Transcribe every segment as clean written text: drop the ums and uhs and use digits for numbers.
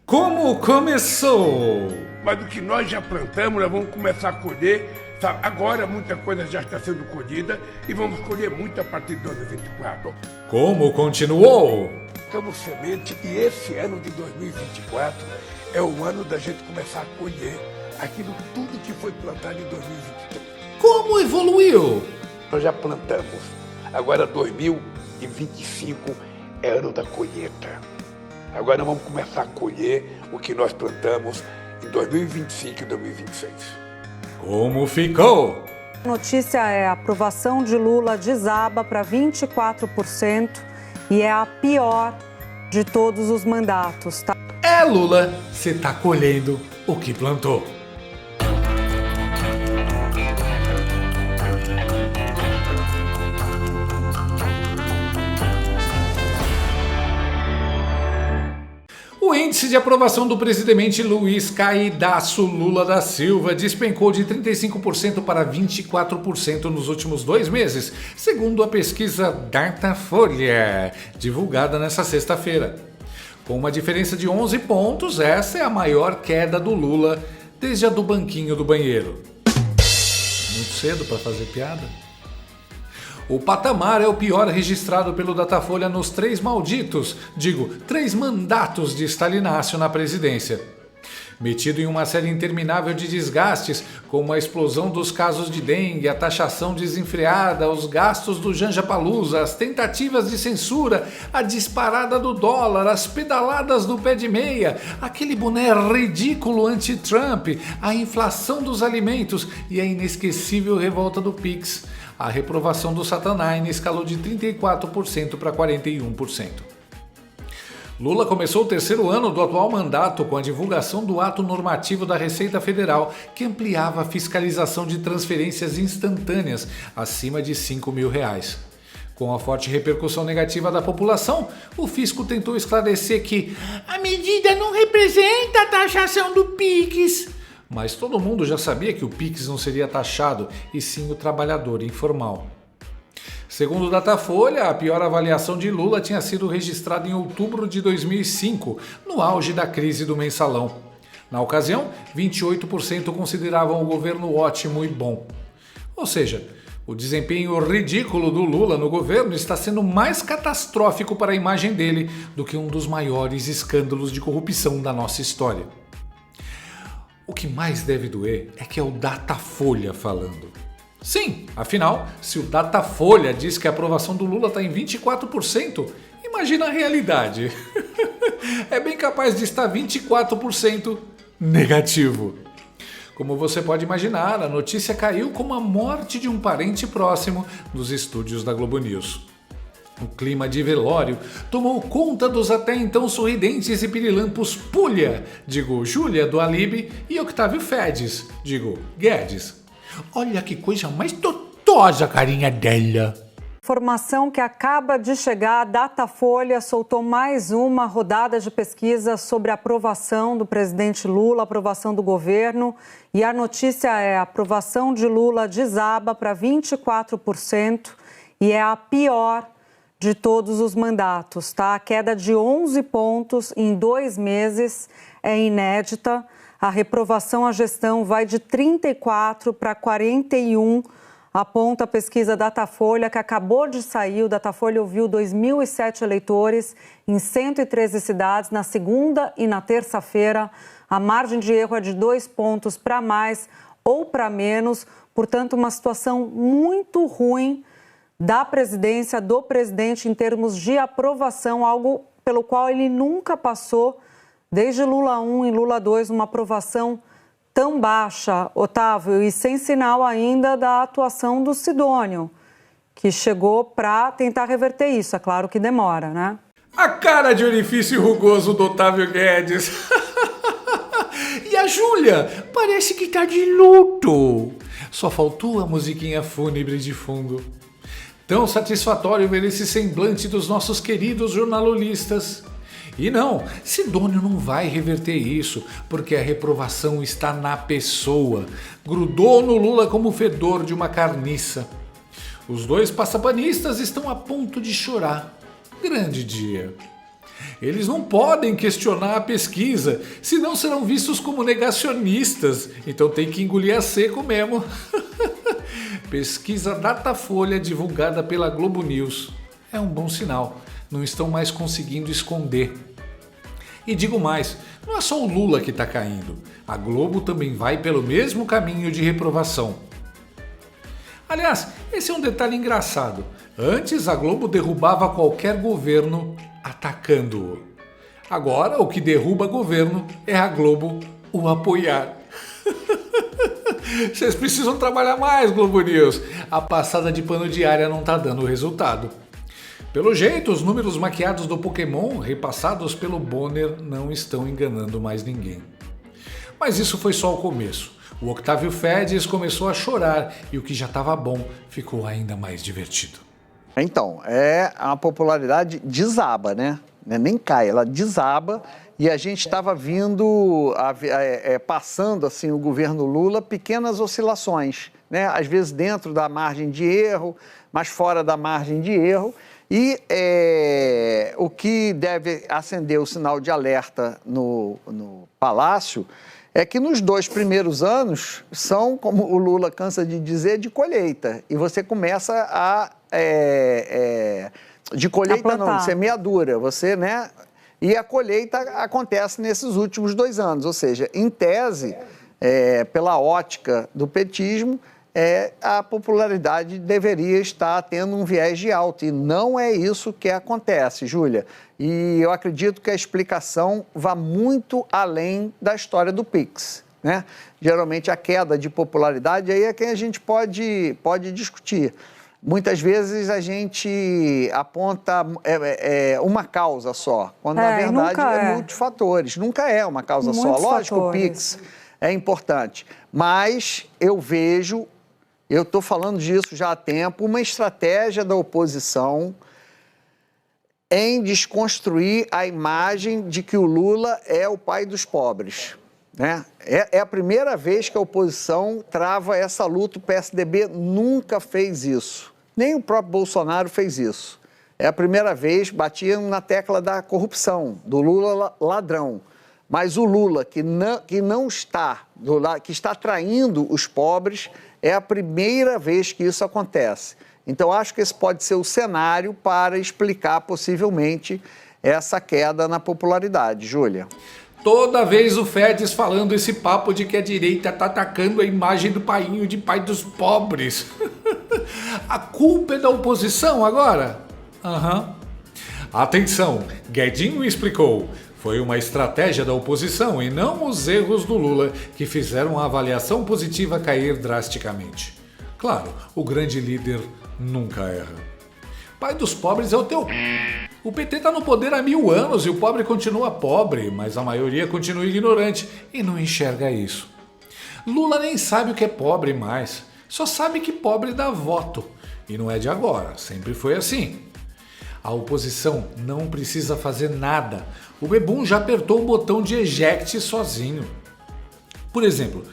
Como começou? Mas o que nós já plantamos, nós vamos começar a colher. Sabe? Agora muita coisa já está sendo colhida e vamos colher muito a partir de 2024. Como continuou? Plantamos semente e esse ano de 2024 é o ano da gente começar a colher aquilo tudo que foi plantado em 2023. Como evoluiu? Nós já plantamos. Agora 2025 é ano da colheita. Agora vamos começar a colher o que nós plantamos em 2025 e 2026. Como ficou? A notícia é: a aprovação de Lula desaba para 24% e é a pior de todos os mandatos, tá? É, Lula, você tá colhendo o que plantou. O índice de aprovação do presidente Luiz Caidaço Lula da Silva despencou de 35% para 24% nos últimos 2 meses, segundo a pesquisa Datafolha, divulgada nesta sexta-feira. Com uma diferença de 11 pontos, essa é a maior queda do Lula desde a do banquinho do banheiro. Muito cedo para fazer piada? O patamar é o pior registrado pelo Datafolha nos 3 mandatos de Stalinácio na presidência. Metido em uma série interminável de desgastes, como a explosão dos casos de dengue, a taxação desenfreada, os gastos do Janja Palusa, as tentativas de censura, a disparada do dólar, as pedaladas do pé de meia, aquele boné ridículo anti-Trump, a inflação dos alimentos e a inesquecível revolta do Pix. A reprovação do Satanaine escalou de 34% para 41%. Lula começou o 3º ano do atual mandato com a divulgação do ato normativo da Receita Federal, que ampliava a fiscalização de transferências instantâneas acima de R$5.000. Com a forte repercussão negativa da população, o fisco tentou esclarecer que a medida não representa a taxação do Pix. Mas todo mundo já sabia que o Pix não seria taxado, e sim o trabalhador informal. Segundo o Datafolha, a pior avaliação de Lula tinha sido registrada em outubro de 2005, no auge da crise do mensalão. Na ocasião, 28% consideravam o governo ótimo e bom. Ou seja, o desempenho ridículo do Lula no governo está sendo mais catastrófico para a imagem dele do que um dos maiores escândalos de corrupção da nossa história. O que mais deve doer é que é o Datafolha falando. Sim, afinal, se o Datafolha diz que a aprovação do Lula está em 24%, imagina a realidade. É bem capaz de estar 24% negativo. Como você pode imaginar, a notícia caiu como a morte de um parente próximo nos estúdios da Globo News. O clima de velório tomou conta dos até então sorridentes e pirilampos Pulha, Júlia do Alibi, e Octávio Fedes, Guedes. Olha que coisa mais totosa a carinha dela. Informação que acaba de chegar: a Datafolha soltou mais uma rodada de pesquisa sobre a aprovação do presidente Lula, aprovação do governo, e a notícia é: a aprovação de Lula desaba para 24% e é a pior de todos os mandatos, tá? A queda de 11 pontos em 2 meses é inédita. A reprovação à gestão vai de 34 para 41, aponta a pesquisa Datafolha, que acabou de sair. O Datafolha ouviu 2.007 eleitores em 113 cidades na segunda e na terça-feira. A margem de erro é de 2 pontos para mais ou para menos, portanto, uma situação muito ruim da presidência, do presidente em termos de aprovação, algo pelo qual ele nunca passou desde Lula 1 e Lula 2, uma aprovação tão baixa, Otávio, e sem sinal ainda da atuação do Sidônio, que chegou para tentar reverter isso. É claro que demora, né? A cara de orifício rugoso do Otávio Guedes. E a Júlia parece que tá de luto. Só faltou a musiquinha fúnebre de fundo. Tão satisfatório ver esse semblante dos nossos queridos jornalistas. E não, Sidônio não vai reverter isso, porque a reprovação está na pessoa. Grudou no Lula como o fedor de uma carniça. Os 2 passapanistas estão a ponto de chorar. Grande dia. Eles não podem questionar a pesquisa, senão serão vistos como negacionistas. Então tem que engolir a seco mesmo. Pesquisa Datafolha divulgada pela Globo News. É um bom sinal. Não estão mais conseguindo esconder. E digo mais, não é só o Lula que está caindo. A Globo também vai pelo mesmo caminho de reprovação. Aliás, esse é um detalhe engraçado. Antes a Globo derrubava qualquer governo atacando-o. Agora o que derruba governo é a Globo o apoiar. Vocês precisam trabalhar mais, Globo News. A passada de pano diária não está dando resultado. Pelo jeito, os números maquiados do Pokémon, repassados pelo Bonner, não estão enganando mais ninguém. Mas isso foi só o começo. O Octávio Fedis começou a chorar e o que já estava bom ficou ainda mais divertido. Então, a popularidade desaba, né? Nem cai, ela desaba. E a gente estava passando assim, o governo Lula, pequenas oscilações, né? Às vezes dentro da margem de erro, mas fora da margem de erro. E o que deve acender o sinal de alerta no Palácio é que nos 2 primeiros anos são, como o Lula cansa de dizer, de colheita. E você começa de colheita não, de semeadura. Você, né? E a colheita acontece nesses últimos 2 anos. Ou seja, em tese, pela ótica do petismo, a popularidade deveria estar tendo um viés de alta. E não é isso que acontece, Júlia. E eu acredito que a explicação vá muito além da história do Pix, né? Geralmente a queda de popularidade aí é quem a gente pode discutir. Muitas vezes a gente aponta uma causa só, quando na verdade é multifatores. Nunca é uma causa só. Lógico, o Pix é importante, mas eu estou falando disso já há tempo, uma estratégia da oposição em desconstruir a imagem de que o Lula é o pai dos pobres, né? É a primeira vez que a oposição trava essa luta, o PSDB nunca fez isso, nem o próprio Bolsonaro fez isso. É a primeira vez, batiam na tecla da corrupção, do Lula ladrão. Mas o Lula, que está traindo os pobres, é a primeira vez que isso acontece. Então, acho que esse pode ser o cenário para explicar, possivelmente, essa queda na popularidade. Júlia. Toda vez o Fedis falando esse papo de que a direita está atacando a imagem do painho de pai dos pobres. A culpa é da oposição agora? Atenção, Guedinho explicou. Foi uma estratégia da oposição e não os erros do Lula que fizeram a avaliação positiva cair drasticamente. Claro, o grande líder nunca erra. Pai dos pobres é o teu... O PT está no poder há 1000 anos e o pobre continua pobre, mas a maioria continua ignorante e não enxerga isso. Lula nem sabe o que é pobre mais, só sabe que pobre dá voto. E não é de agora, sempre foi assim. A oposição não precisa fazer nada. O Bebum já apertou o botão de eject sozinho. Por exemplo,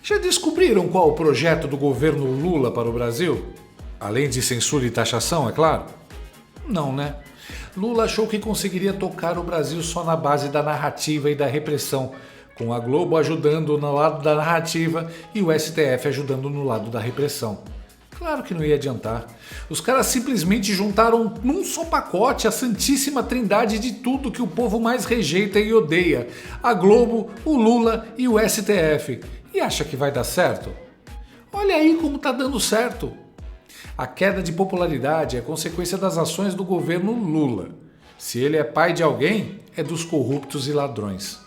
já descobriram qual o projeto do governo Lula para o Brasil? Além de censura e taxação, é claro? Não, né? Lula achou que conseguiria tocar o Brasil só na base da narrativa e da repressão, com a Globo ajudando no lado da narrativa e o STF ajudando no lado da repressão. Claro que não ia adiantar. Os caras simplesmente juntaram num só pacote a santíssima trindade de tudo que o povo mais rejeita e odeia. A Globo, o Lula e o STF. E acha que vai dar certo? Olha aí como tá dando certo. A queda de popularidade é consequência das ações do governo Lula. Se ele é pai de alguém, é dos corruptos e ladrões.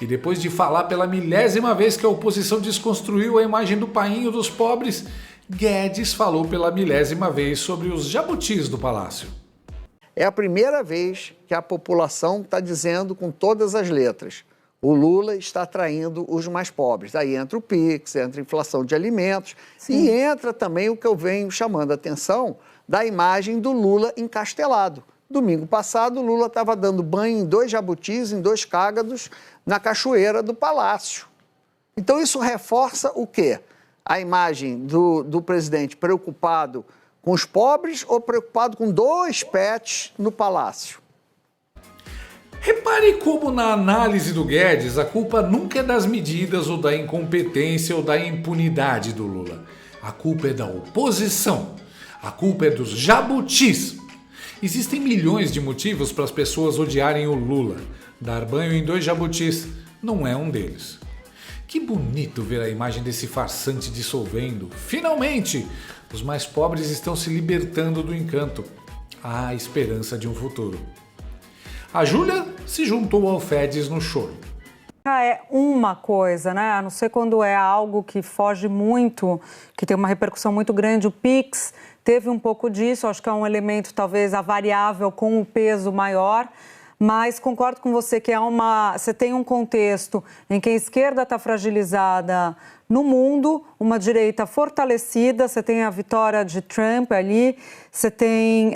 E depois de falar pela 1000ª vez que a oposição desconstruiu a imagem do painho dos pobres, Guedes falou pela 1000ª vez sobre os jabutis do Palácio. É a primeira vez que a população está dizendo com todas as letras: o Lula está traindo os mais pobres. Aí entra o Pix, entra a inflação de alimentos. Sim. E entra também o que eu venho chamando a atenção da imagem do Lula encastelado. Domingo passado, o Lula estava dando banho em 2 jabutis, em 2 cágados, na cachoeira do Palácio. Então isso reforça o quê? A imagem do presidente preocupado com os pobres ou preocupado com 2 pets no Palácio? Repare como na análise do Guedes a culpa nunca é das medidas ou da incompetência ou da impunidade do Lula. A culpa é da oposição. A culpa é dos jabutis. Existem milhões de motivos para as pessoas odiarem o Lula. Dar banho em 2 jabutis não é um deles. Que bonito ver a imagem desse farsante dissolvendo. Finalmente, os mais pobres estão se libertando do encanto. Há esperança de um futuro. A Júlia se juntou ao Feds no choro. É uma coisa, né? A não ser quando é algo que foge muito, que tem uma repercussão muito grande. O Pix teve um pouco disso, acho que é um elemento, talvez, a variável com o peso maior. Mas concordo com você que você tem um contexto em que a esquerda está fragilizada no mundo, uma direita fortalecida, você tem a vitória de Trump ali, você tem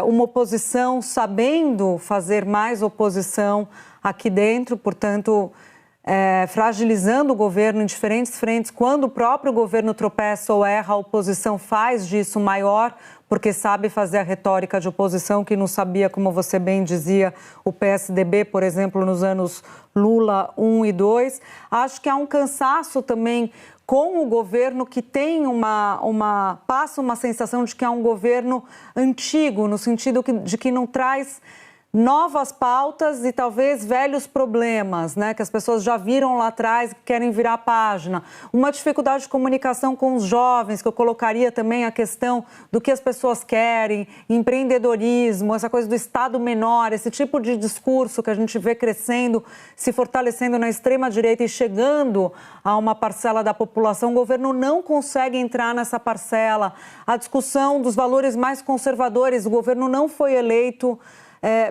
uma oposição sabendo fazer mais oposição aqui dentro, portanto, fragilizando o governo em diferentes frentes. Quando o próprio governo tropeça ou erra, a oposição faz disso maior, porque sabe fazer a retórica de oposição, que não sabia, como você bem dizia, o PSDB, por exemplo, nos anos Lula 1 e 2. Acho que há um cansaço também com o governo que tem passa uma sensação de que é um governo antigo, no sentido de que não traz novas pautas e talvez velhos problemas, né, que as pessoas já viram lá atrás e querem virar a página. Uma dificuldade de comunicação com os jovens, que eu colocaria também a questão do que as pessoas querem, empreendedorismo, essa coisa do Estado menor, esse tipo de discurso que a gente vê crescendo, se fortalecendo na extrema-direita e chegando a uma parcela da população. O governo não consegue entrar nessa parcela. A discussão dos valores mais conservadores, o governo não foi eleito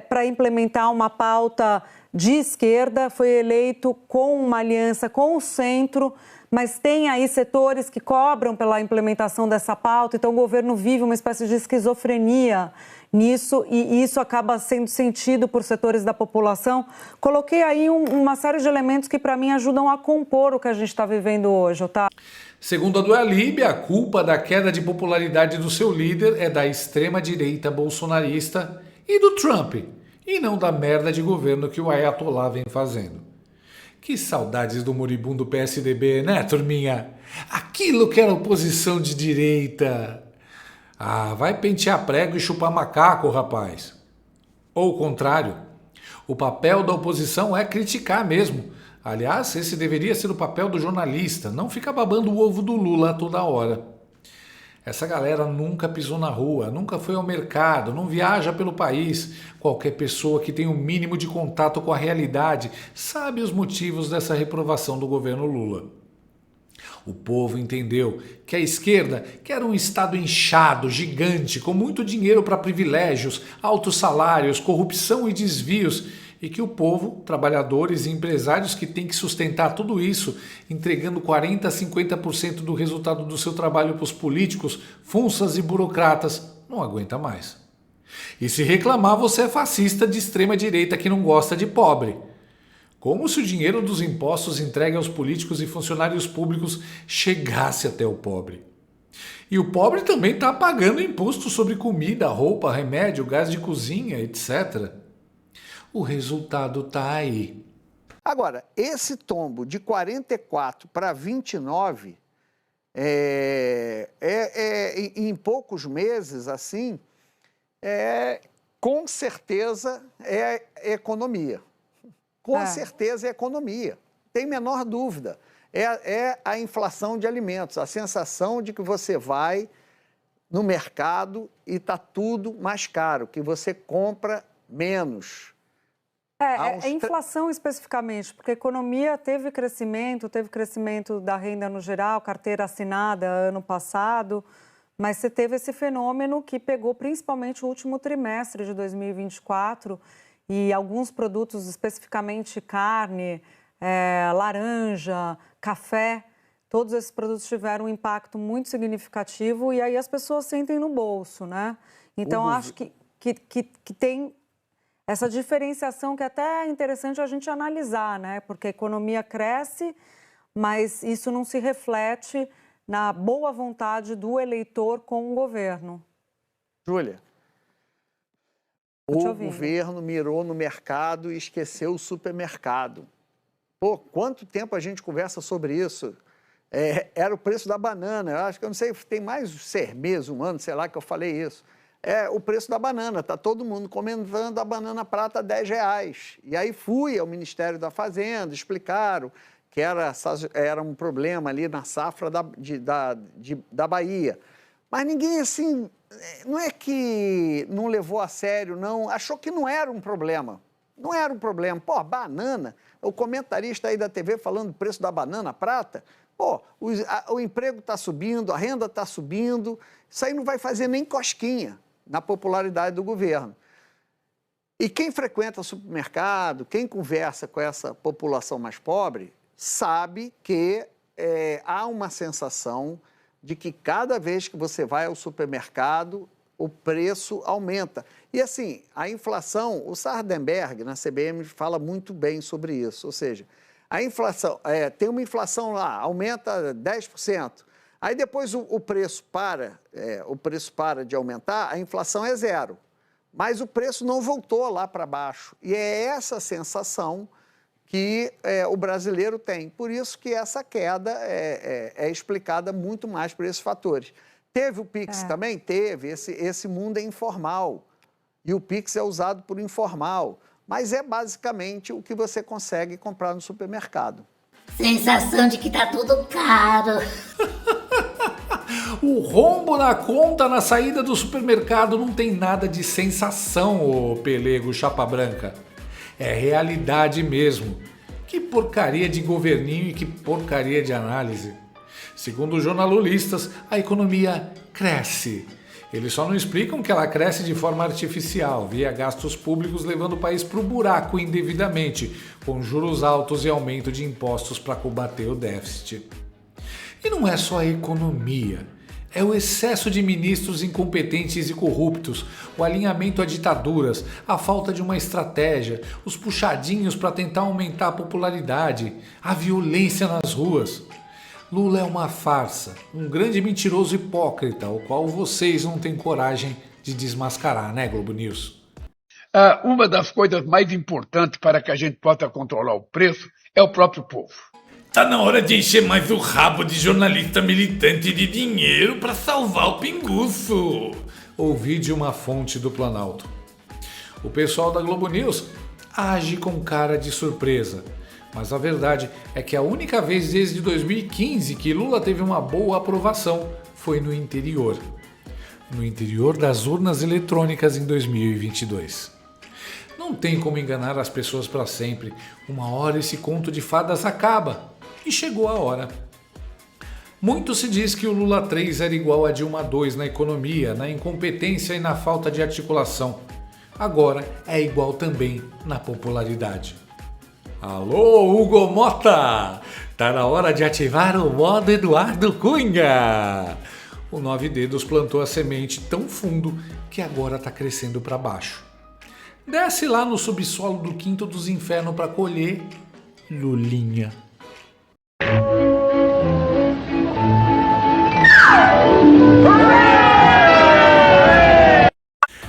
para implementar uma pauta de esquerda, foi eleito com uma aliança com o centro, mas tem aí setores que cobram pela implementação dessa pauta, então o governo vive uma espécie de esquizofrenia nisso e isso acaba sendo sentido por setores da população. Coloquei aí uma série de elementos que para mim ajudam a compor o que a gente está vivendo hoje, tá? Segundo a Dualib, a culpa da queda de popularidade do seu líder é da extrema-direita bolsonarista e do Trump, e não da merda de governo que o Ayatollah vem fazendo. Que saudades do moribundo PSDB, né, turminha? Aquilo que era oposição de direita. Ah, vai pentear prego e chupar macaco, rapaz. Ou o contrário, o papel da oposição é criticar mesmo. Aliás, esse deveria ser o papel do jornalista, não ficar babando o ovo do Lula toda hora. Essa galera nunca pisou na rua, nunca foi ao mercado, não viaja pelo país. Qualquer pessoa que tenha o mínimo de contato com a realidade sabe os motivos dessa reprovação do governo Lula. O povo entendeu que a esquerda quer um Estado inchado, gigante, com muito dinheiro para privilégios, altos salários, corrupção e desvios, e que o povo, trabalhadores e empresários que têm que sustentar tudo isso, entregando 40% a 50% do resultado do seu trabalho para os políticos, funsas e burocratas, não aguenta mais. E se reclamar, você é fascista de extrema direita que não gosta de pobre. Como se o dinheiro dos impostos entregue aos políticos e funcionários públicos chegasse até o pobre. E o pobre também está pagando imposto sobre comida, roupa, remédio, gás de cozinha, etc. O resultado está aí. Agora, esse tombo de 44 para 29, em poucos meses, assim, com certeza é economia. Com certeza é economia. Tem menor dúvida. É a inflação de alimentos, a sensação de que você vai no mercado e está tudo mais caro, que você compra menos. É inflação especificamente, porque a economia teve crescimento da renda no geral, carteira assinada ano passado, mas você teve esse fenômeno que pegou principalmente o último trimestre de 2024 e alguns produtos, especificamente carne, laranja, café, todos esses produtos tiveram um impacto muito significativo e aí as pessoas sentem no bolso, né? Então, acho que tem essa diferenciação que até é interessante a gente analisar, né? Porque a economia cresce, mas isso não se reflete na boa vontade do eleitor com o governo. Júlia. O governo mirou no mercado e esqueceu o supermercado. Pô, quanto tempo a gente conversa sobre isso? Era o preço da banana. Eu acho que, eu não sei, tem mais 6 meses, 1 ano, sei lá, que eu falei isso. É o preço da banana. Está todo mundo comentando a banana prata R$10. E aí fui ao Ministério da Fazenda, explicaram que era um problema ali na safra da Bahia. Mas ninguém, assim, não é que não levou a sério, não. Achou que não era um problema. Não era um problema. Pô, banana, o comentarista aí da TV falando do preço da banana prata, pô, o emprego está subindo, a renda está subindo, isso aí não vai fazer nem cosquinha na popularidade do governo. E quem frequenta supermercado, quem conversa com essa população mais pobre, sabe que há uma sensação de que cada vez que você vai ao supermercado, o preço aumenta. E assim, a inflação, o Sardenberg, na CBM, fala muito bem sobre isso. Ou seja, a inflação, tem uma inflação lá, aumenta 10%. Aí depois o preço para de aumentar, a inflação é 0. Mas o preço não voltou lá para baixo. E é essa sensação que o brasileiro tem. Por isso que essa queda é explicada muito mais por esses fatores. Teve o Pix também? Teve. Esse mundo é informal. E o Pix é usado por informal. Mas é basicamente o que você consegue comprar no supermercado. Sensação de que tá tudo caro. O rombo na conta na saída do supermercado não tem nada de sensação, ô pelego chapa branca. É realidade mesmo. Que porcaria de governinho e que porcaria de análise. Segundo os jornalistas, a economia cresce. Eles só não explicam que ela cresce de forma artificial, via gastos públicos levando o país para o buraco indevidamente, com juros altos e aumento de impostos para combater o déficit. E não é só a economia. É o excesso de ministros incompetentes e corruptos, o alinhamento a ditaduras, a falta de uma estratégia, os puxadinhos para tentar aumentar a popularidade, a violência nas ruas. Lula é uma farsa, um grande mentiroso hipócrita, o qual vocês não têm coragem de desmascarar, né, Globo News? Uma das coisas mais importantes para que a gente possa controlar o preço é o próprio povo. Tá na hora de encher mais o rabo de jornalista militante de dinheiro para salvar o pinguço. Ouvi de uma fonte do Planalto. O pessoal da Globo News age com cara de surpresa. Mas a verdade é que a única vez desde 2015 que Lula teve uma boa aprovação foi no interior. No interior das urnas eletrônicas em 2022. Não tem como enganar as pessoas para sempre. Uma hora esse conto de fadas acaba. E chegou a hora. Muito se diz que o Lula 3 era igual a Dilma 2 na economia, na incompetência e na falta de articulação. Agora é igual também na popularidade. Alô, Hugo Mota! Tá na hora de ativar o modo Eduardo Cunha! O 9 Dedos plantou a semente tão fundo que agora tá crescendo para baixo. Desce lá no subsolo do quinto dos infernos para colher Lulinha.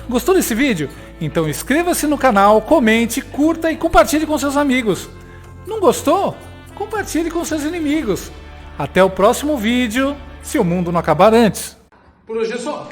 Gostou desse vídeo? Então inscreva-se no canal, comente, curta e compartilhe com seus amigos. Não gostou? Compartilhe com seus inimigos. Até o próximo vídeo, se o mundo não acabar antes. Por hoje é só.